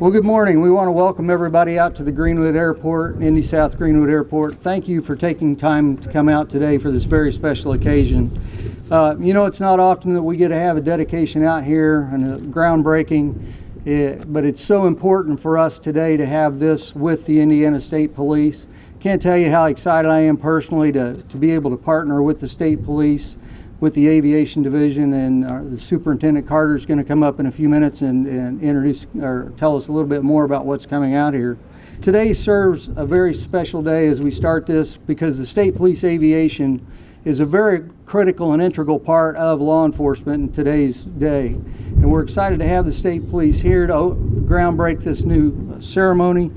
Well, good morning. We want to welcome everybody out to the Greenwood Airport, Indy South Greenwood Airport. Thank you for taking time to come out today for this very special occasion. It's not often that we get to have a dedication out here and a groundbreaking, but it's so important for us today to have this with the Indiana State Police. Can't tell you how excited I am personally to be able to partner with the State Police, with the Aviation Division, and the Superintendent Carter is going to come up in a few minutes and introduce or tell us a little bit more about what's coming out here. Today serves a very special day as we start this because the State Police Aviation is a very critical and integral part of law enforcement in today's day. And we're excited to have the State Police here to groundbreak this new ceremony.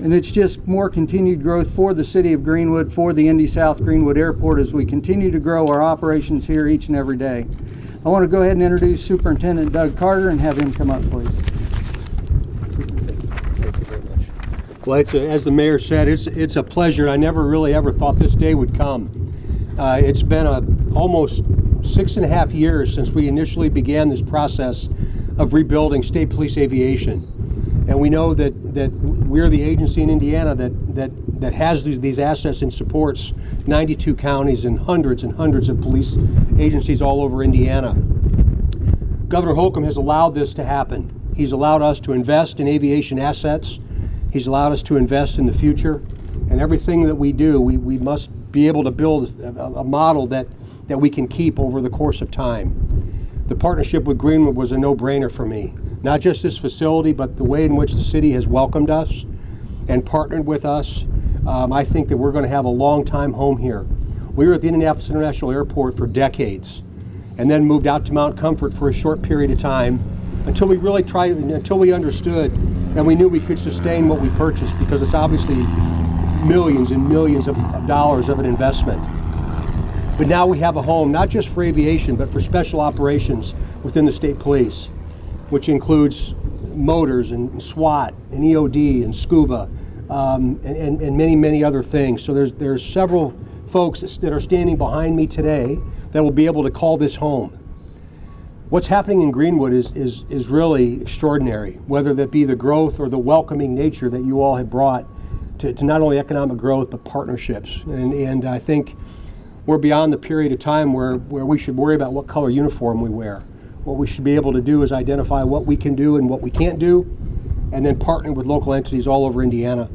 And it's just more continued growth for the city of Greenwood, for the Indy South Greenwood Airport as we continue to grow our operations here each and every day. I want to go ahead and introduce Superintendent Doug Carter and have him come up, please. Thank you very much. Well, as the mayor said, it's a pleasure. I never really ever thought this day would come. It's been almost 6.5 years since we initially began this process of rebuilding State Police Aviation. And we know that we're the agency in Indiana that has these assets and supports 92 counties and hundreds of police agencies all over Indiana. Governor Holcomb has allowed this to happen. He's allowed us to invest in aviation assets. He's allowed us to invest in the future. And everything that we do, we must be able to build a model that we can keep over the course of time. The partnership with Greenwood was a no-brainer for me. Not just this facility, but the way in which the city has welcomed us and partnered with us. I think that we're going to have a long time home here. We were at the Indianapolis International Airport for decades and then moved out to Mount Comfort for a short period of time until we really until we understood and we knew we could sustain what we purchased, because it's obviously millions and millions of dollars of an investment. But now we have a home, not just for aviation, but for special operations within the State Police, which includes motors and SWAT and EOD and scuba and many other things. So there's several folks that are standing behind me today that will be able to call this home. What's happening in Greenwood is really extraordinary, whether that be the growth or the welcoming nature that you all have brought to not only economic growth but partnerships. And I think we're beyond the period of time where we should worry about what color uniform we wear. What we should be able to do is identify what we can do and what we can't do, and then partner with local entities all over Indiana.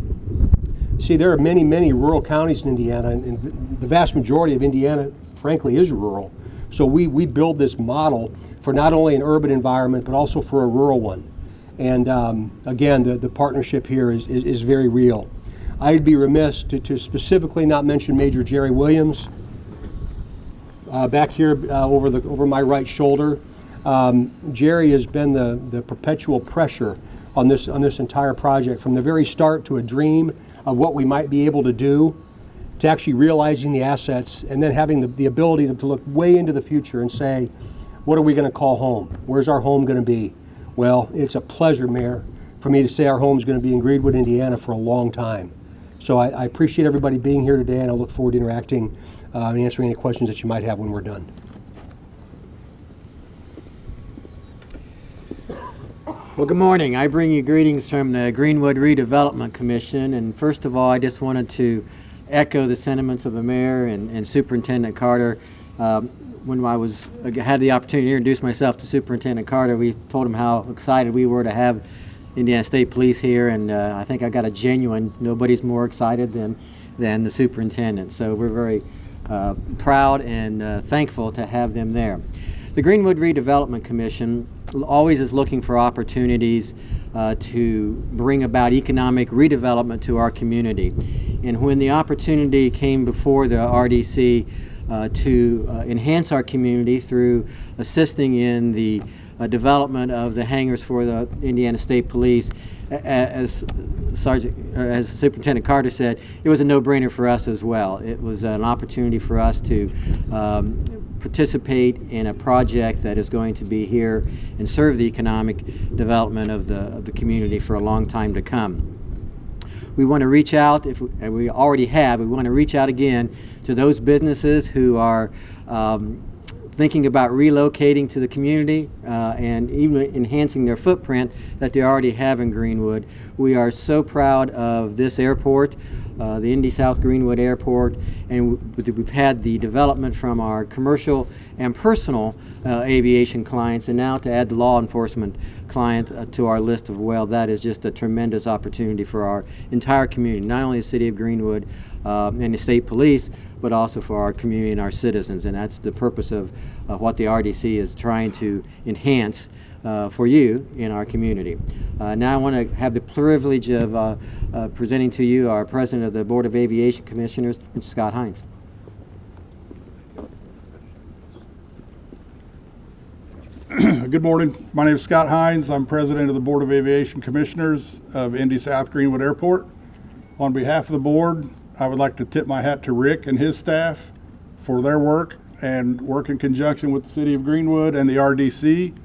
See, there are many rural counties in Indiana, and the vast majority of Indiana, frankly, is rural. So we build this model for not only an urban environment, but also for a rural one. And again, the partnership here is very real. I'd be remiss to specifically not mention Major Jerry Williams. Back here over my right shoulder. Jerry has been the perpetual pressure on this entire project, from the very start to a dream of what we might be able to do, to actually realizing the assets, and then having the ability to look way into the future and say, what are we going to call home? Where's our home going to be? Well, it's a pleasure, Mayor, for me to say our home is going to be in Greenwood, Indiana for a long time. So I appreciate everybody being here today, and I look forward to interacting and answering any questions that you might have when we're done. Well, good morning. I bring you greetings from the Greenwood Redevelopment Commission. And first of all, I just wanted to echo the sentiments of the mayor and Superintendent Carter. When I had the opportunity to introduce myself to Superintendent Carter, we told him how excited we were to have Indiana State Police here, and I think I got a genuine, nobody's more excited than the superintendent. So we're very proud and thankful to have them there. The Greenwood Redevelopment Commission always is looking for opportunities to bring about economic redevelopment to our community. And when the opportunity came before the RDC to enhance our community through assisting in the development of the hangars for the Indiana State Police, as Superintendent Carter said, it was a no-brainer for us as well. It was an opportunity for us to participate in a project that is going to be here and serve the economic development of the community for a long time to come. We want to reach out, and we already have, we want to reach out again to those businesses who are thinking about relocating to the community and even enhancing their footprint that they already have in Greenwood. We are so proud of this airport, the Indy South Greenwood Airport, and we've had the development from our commercial and personal aviation clients, and now to add the law enforcement client to our list of, well, that is just a tremendous opportunity for our entire community, not only the city of Greenwood and the state police, but also for our community and our citizens. And that's the purpose of what the RDC is trying to enhance for you in our community. Now I want to have the privilege of presenting to you our President of the Board of Aviation Commissioners, Mr. Scott Hines. Good morning. My name is Scott Hines. I'm President of the Board of Aviation Commissioners of Indy South Greenwood Airport. On behalf of the board, I would like to tip my hat to Rick and his staff for their work and work in conjunction with the City of Greenwood and the RDC.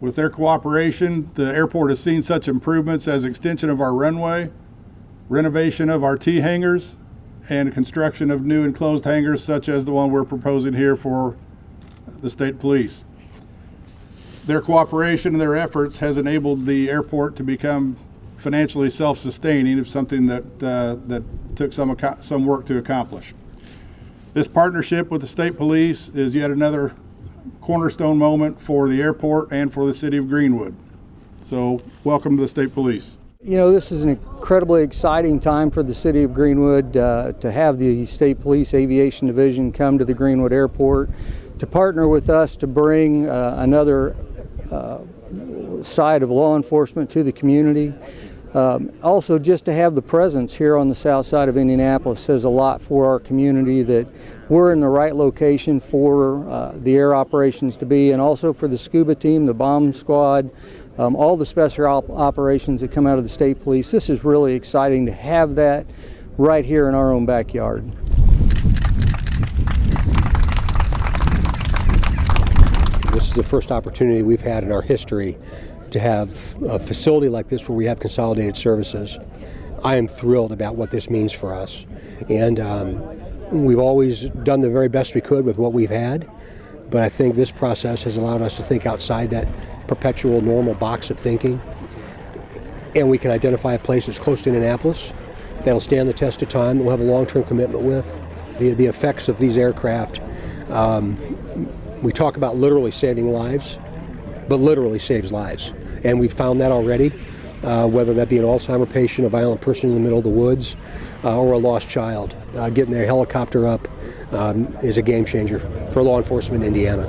With their cooperation, the airport has seen such improvements as extension of our runway, renovation of our T hangars, and construction of new enclosed hangars such as the one we're proposing here for the state police. Their cooperation and their efforts has enabled the airport to become financially self-sustaining, of something that took some work to accomplish. This partnership with the state police is yet another cornerstone moment for the airport and for the city of Greenwood. So welcome to the state police. You know, this is an incredibly exciting time for the city of Greenwood to have the State Police Aviation Division come to the Greenwood Airport to partner with us to bring another side of law enforcement to the community. Also, just to have the presence here on the south side of Indianapolis says a lot for our community, that we're in the right location for the air operations to be, and also for the scuba team, the bomb squad, all the special operations that come out of the state police. This is really exciting to have that right here in our own backyard. This is the first opportunity we've had in our history to have a facility like this where we have consolidated services. I am thrilled about what this means for us. And we've always done the very best we could with what we've had, but I think this process has allowed us to think outside that perpetual normal box of thinking. And we can identify a place that's close to Indianapolis that'll stand the test of time, that we'll have a long-term commitment with. The effects of these aircraft, we talk about literally saving lives, but literally saves lives. And we've found that already, whether that be an Alzheimer's patient, a violent person in the middle of the woods, or a lost child. Getting their helicopter up is a game changer for law enforcement in Indiana.